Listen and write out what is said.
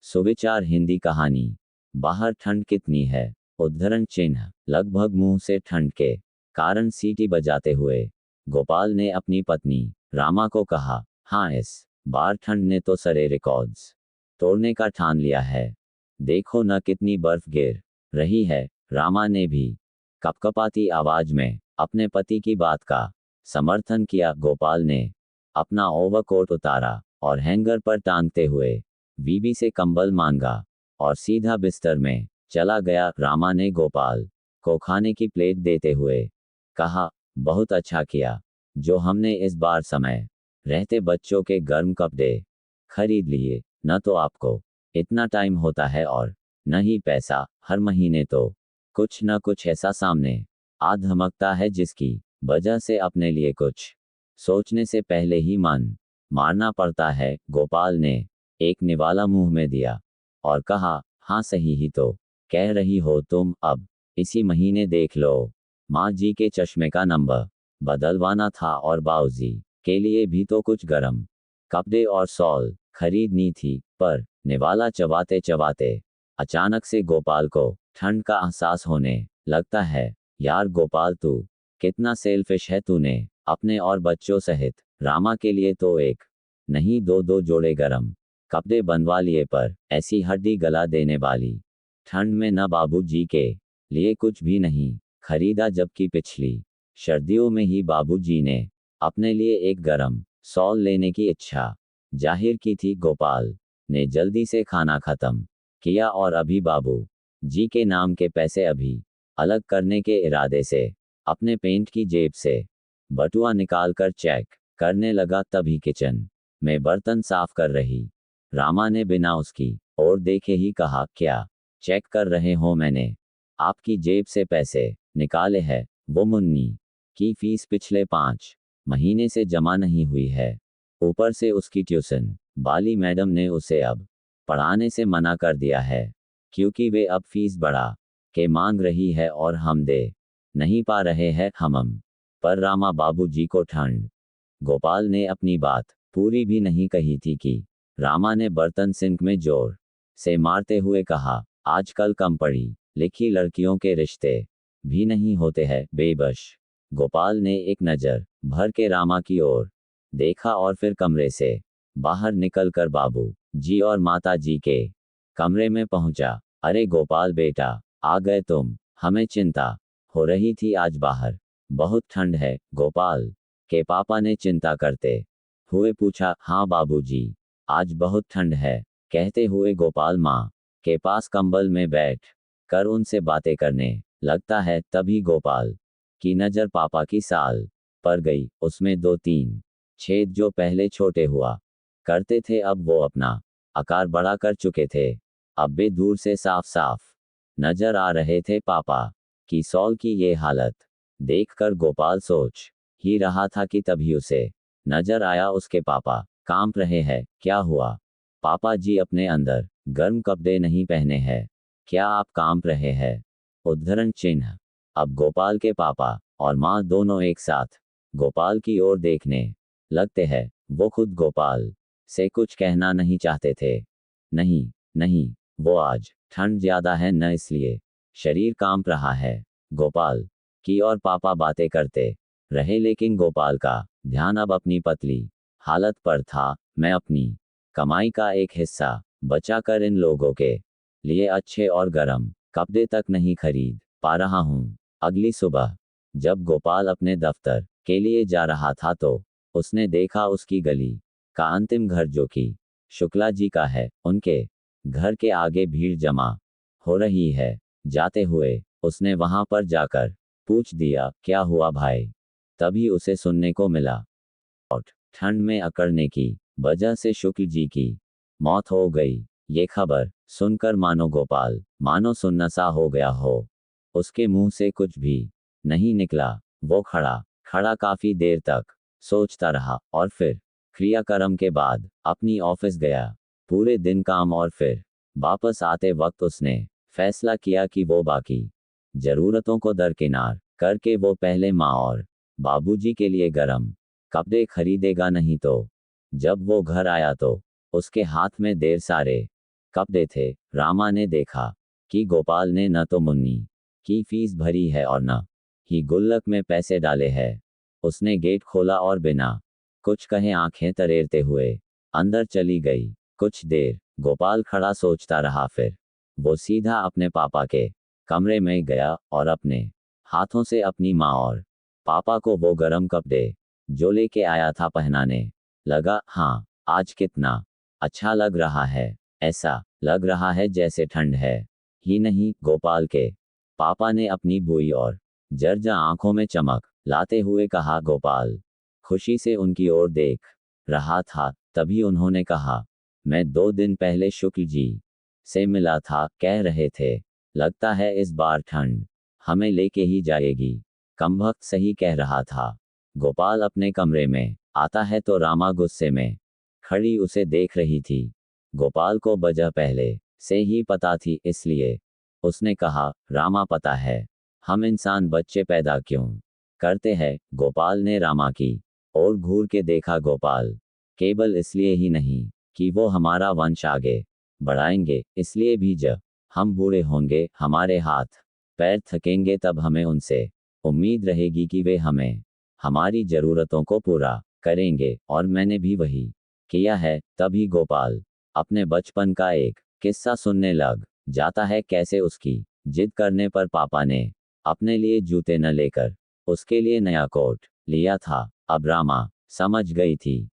सुविचार हिंदी कहानी। बाहर ठंड कितनी है। उद्धरण चिन्ह। लगभग मुंह से ठंड के कारण सीटी बजाते हुए गोपाल ने अपनी पत्नी रामा को कहा, हाँ इस बार ठंड ने तो सारे रिकॉर्ड्स तोड़ने का ठान लिया है। देखो न कितनी बर्फ गिर रही है। रामा ने भी कपकपाती आवाज में अपने पति की बात का समर्थन किया। गोपाल ने अपना ओवरकोट उतारा और हैंगर पर टांगते हुए बीबी से कंबल मांगा और सीधा बिस्तर में चला गया। रामा ने गोपाल को खाने की प्लेट देते हुए कहा, बहुत अच्छा किया जो हमने इस बार समय रहते बच्चों के गर्म कपड़े खरीद लिए। न तो आपको इतना टाइम होता है और न ही पैसा। हर महीने तो कुछ न कुछ ऐसा सामने आ धमकता है जिसकी वजह से अपने लिए कुछ सोचने से पहले ही मन मारना पड़ता है। गोपाल ने एक निवाला मुंह में दिया और कहा, हाँ सही ही तो कह रही हो तुम। अब इसी महीने देख लो। माँ जी के चश्मे का नंबर बदलवाना था और बाऊजी के लिए भी तो कुछ गरम कपड़े और सॉल खरीदनी थी। पर निवाला चबाते चबाते अचानक से गोपाल को ठंड का एहसास होने लगता है। यार गोपाल, तू कितना सेल्फिश है। तूने अपने और बच्चों सहित रामा के लिए तो एक नहीं दो दो जोड़े गरम कपड़े बनवा लिए, पर ऐसी हड्डी गला देने वाली ठंड में न बाबू जी के लिए कुछ भी नहीं खरीदा। जबकि पिछली सर्दियों में ही बाबू जी ने अपने लिए एक गरम सॉल लेने की इच्छा जाहिर की थी। गोपाल ने जल्दी से खाना खत्म किया और अभी बाबू जी के नाम के पैसे अभी अलग करने के इरादे से अपने पेंट की जेब से बटुआ निकालकर चेक करने लगा। तभी किचन में बर्तन साफ कर रही रामा ने बिना उसकी ओर देखे ही कहा, क्या चेक कर रहे हो? मैंने आपकी जेब से पैसे निकाले हैं। वो मुन्नी की फीस पिछले 5 महीने से जमा नहीं हुई है। ऊपर से उसकी ट्यूशन वाली मैडम ने उसे अब पढ़ाने से मना कर दिया है क्योंकि वे अब फीस बढ़ा के मांग रही है और हम दे नहीं पा रहे हैं। हम पर रामा बाबू जी को ठंड। गोपाल ने अपनी बात पूरी भी नहीं कही थी कि रामा ने बर्तन सिंक में जोर से मारते हुए कहा, आजकल कम पढ़ी लिखी लड़कियों के रिश्ते भी नहीं होते हैं बेबश। गोपाल ने एक नज़र भर के रामा की ओर देखा और फिर कमरे से बाहर निकलकर बाबू जी और माता जी के कमरे में पहुंचा। अरे गोपाल बेटा, आ गए तुम। हमें चिंता हो रही थी, आज बाहर बहुत ठंड है। गोपाल के पापा ने चिंता करते हुए पूछा, हाँ बाबूजी, आज बहुत ठंड है। कहते हुए गोपाल माँ के पास कंबल में बैठ कर उनसे बातें करने लगता है। तभी गोपाल की नज़र पापा की साल पर गई। उसमें 2-3 छेद जो पहले छोटे हुआ करते थे अब वो अपना आकार बड़ा कर चुके थे। अब वे दूर से साफ साफ नजर आ रहे थे। पापा की सॉल की ये हालत देखकर गोपाल सोच ही रहा था कि तभी उसे नजर आया उसके पापा कांप रहे हैं। क्या हुआ पापा जी? अपने अंदर गर्म कपड़े नहीं पहने हैं क्या? आप कांप रहे हैं? उद्धरण चिन्ह। अब गोपाल के पापा और माँ दोनों एक साथ गोपाल की ओर देखने लगते हैं। वो खुद गोपाल से कुछ कहना नहीं चाहते थे। नहीं नहीं, वो आज ठंड ज्यादा है न इसलिए शरीर कांप रहा है। गोपाल की और पापा बातें करते रहे लेकिन गोपाल का ध्यान अब अपनी पतली हालत पर था। मैं अपनी कमाई का एक हिस्सा बचाकर इन लोगों के लिए अच्छे और गर्म कपड़े तक नहीं खरीद पा रहा हूँ। अगली सुबह जब गोपाल अपने दफ्तर के लिए जा रहा था तो उसने देखा उसकी गली का अंतिम घर जो कि शुक्ला जी का है, उनके घर के आगे भीड़ जमा हो रही है। जाते हुए उसने वहां पर जाकर पूछ दिया, क्या हुआ भाई? तभी उसे सुनने को मिला, और ठंड में अकड़ने की वजह से शुक्ल जी की मौत हो गई। ये खबर सुनकर मानो गोपाल मानो सुन्न सा हो गया हो। उसके मुंह से कुछ भी नहीं निकला। वो खड़ा खड़ा काफी देर तक सोचता रहा और फिर क्रियाक्रम के बाद अपनी ऑफिस गया। पूरे दिन काम और फिर वापस आते वक्त उसने फैसला किया कि वो बाकी जरूरतों को दरकिनार करके वो पहले माँ और बाबूजी के लिए गरम कपड़े खरीदेगा। नहीं तो जब वो घर आया तो उसके हाथ में ढेर सारे कपड़े थे। रामा ने देखा कि गोपाल ने न तो मुन्नी की फीस भरी है और न ही गुल्लक में पैसे डाले हैं। उसने गेट खोला और बिना कुछ कहे आंखें तरेरते हुए अंदर चली गई। कुछ देर गोपाल खड़ा सोचता रहा, फिर वो सीधा अपने पापा के कमरे में गया और अपने हाथों से अपनी माँ और पापा को वो गर्म कपड़े जो लेके आया था पहनाने लगा। हाँ, आज कितना अच्छा लग रहा है, ऐसा लग रहा है जैसे ठंड है ही नहीं। गोपाल के पापा ने अपनी बुई और जर्जा आंखों में चमक लाते हुए कहा। गोपाल खुशी से उनकी ओर देख रहा था। तभी उन्होंने कहा, मैं 2 दिन पहले शुक्ल जी से मिला था, कह रहे थे लगता है इस बार ठंड हमें लेके ही जाएगी। कमबख्त सही कह रहा था। गोपाल अपने कमरे में आता है तो रामा गुस्से में खड़ी उसे देख रही थी। गोपाल को वजह पहले से ही पता थी, इसलिए उसने कहा, रामा पता है हम इंसान बच्चे पैदा क्यों करते हैं? गोपाल ने रामा की ओर घूर के देखा। गोपाल केवल इसलिए ही नहीं कि वो हमारा वंश आगे बढ़ाएंगे, इसलिए भी जब हम बूढ़े होंगे, हमारे हाथ पैर थकेंगे, तब हमें उनसे उम्मीद रहेगी कि वे हमें हमारी ज़रूरतों को पूरा करेंगे। और मैंने भी वही किया है। तभी गोपाल अपने बचपन का एक किस्सा सुनने लग जाता है, कैसे उसकी जिद करने पर पापा ने अपने लिए जूते न लेकर उसके लिए नया कोट लिया था। अब रामा समझ गई थी